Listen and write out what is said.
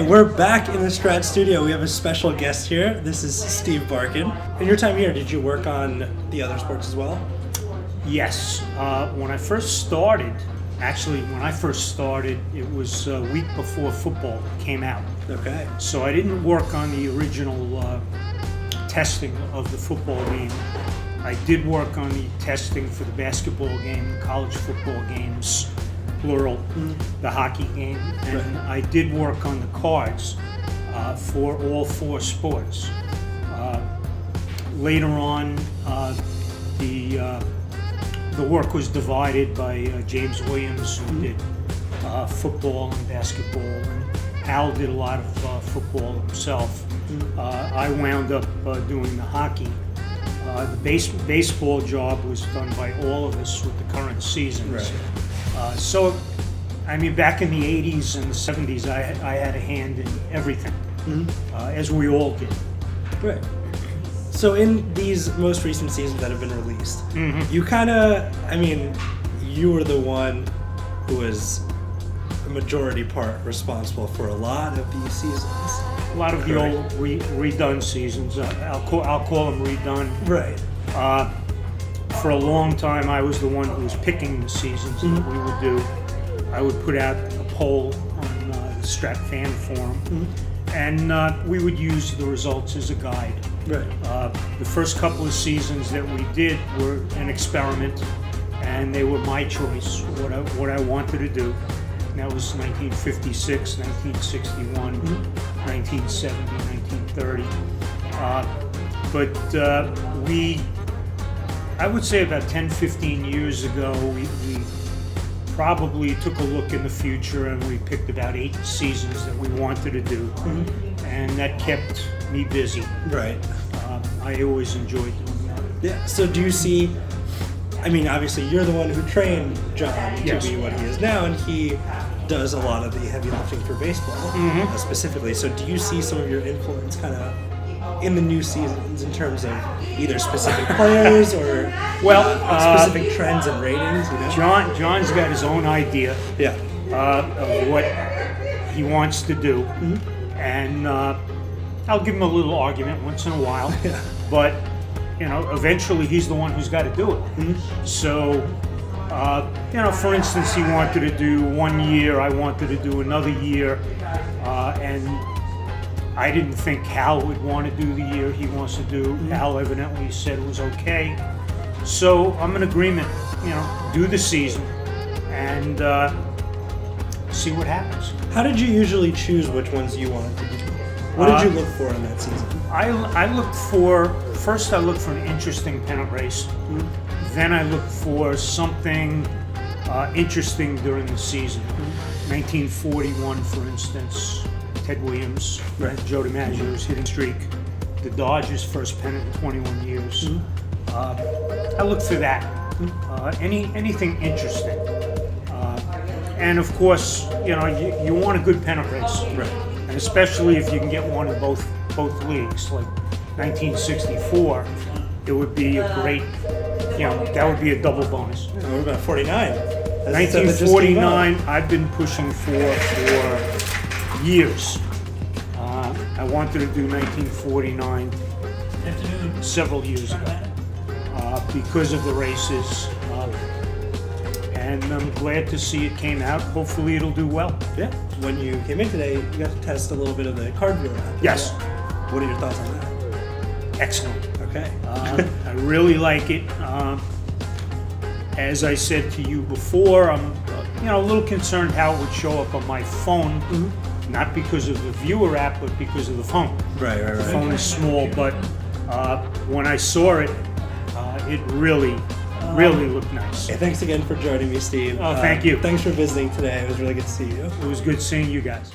we're back in the Strat studio. We have a special guest here. This is Steve Barkan. In your time here, did you work on the other sports as well? Yes. When I first started, it was a week before football came out. Okay. So I didn't work on the original testing of the football game. I did work on the testing for the basketball game, the college football games, plural, the hockey game, and I did work on the cards for all four sports. Later on, the work was divided by James Williams, who did football and basketball, and Hal did a lot of football himself. I wound up doing the hockey. The baseball job was done by all of us with the current seasons. Right. So, I mean, back in the 80s and the 70s, I had a hand in everything, as we all did. Right. So in these most recent seasons that have been released, you kind of, I mean, you were the one who was a majority part responsible for a lot of these seasons. A lot of the old redone seasons. I'll call them redone. Right. For a long time, I was the one who was picking the seasons that we would do. I would put out a poll on the Strat Fan Forum, and we would use the results as a guide. Right. The first couple of seasons that we did were an experiment, and they were my choice, what I wanted to do. And that was 1956, 1961, 1970, 1930. I would say about 10, 15 years ago, we probably took a look in the future, and we picked about 8 seasons that we wanted to do, and that kept me busy. Right. I always enjoyed doing that. Yeah. So do you see, I mean, obviously you're the one who trained John to be what he is now, and he does a lot of the heavy lifting for baseball specifically. So do you see some of your influence kind of in the new seasons in terms of either specific players or specific trends and ratings? You know? John's got his own idea of what he wants to do, and I'll give him a little argument once in a while, but you know, eventually he's the one who's got to do it. So, you know, for instance, he wanted to do 1 year, I wanted to do another year, and I didn't think Hal would want to do the year he wants to do. Hal evidently said it was okay. So I'm in agreement, you know, do the season and see what happens. How did you usually choose which ones you wanted to do? What did you look for in that season? I looked for an interesting pennant race. Then I looked for something interesting during the season. 1941, for instance, Ted Williams, Joe DiMaggio's hitting streak, the Dodgers' first pennant in 21 years. I looked for that. Anything interesting. And of course, you know, you want a good pennant race. Right. And especially if you can get one in both leagues, like 1964, it would be a great, you know, that would be a double bonus. What about 49? 1949, I've been pushing for years. I wanted to do 1949 several years ago because of the races. And I'm glad to see it came out. Hopefully it'll do well. Yeah. When you came in today, you got to test a little bit of the card viewer app. Yes. What are your thoughts on that? Excellent. Okay. I really like it. As I said to you before, I'm a little concerned how it would show up on my phone. Not because of the viewer app, but because of the phone. Right. The phone is small, but when I saw it, it really looked nice. Hey, thanks again for joining me, Steve. Oh, thank you. Thanks for visiting today. It was really good to see you. It was good seeing you guys.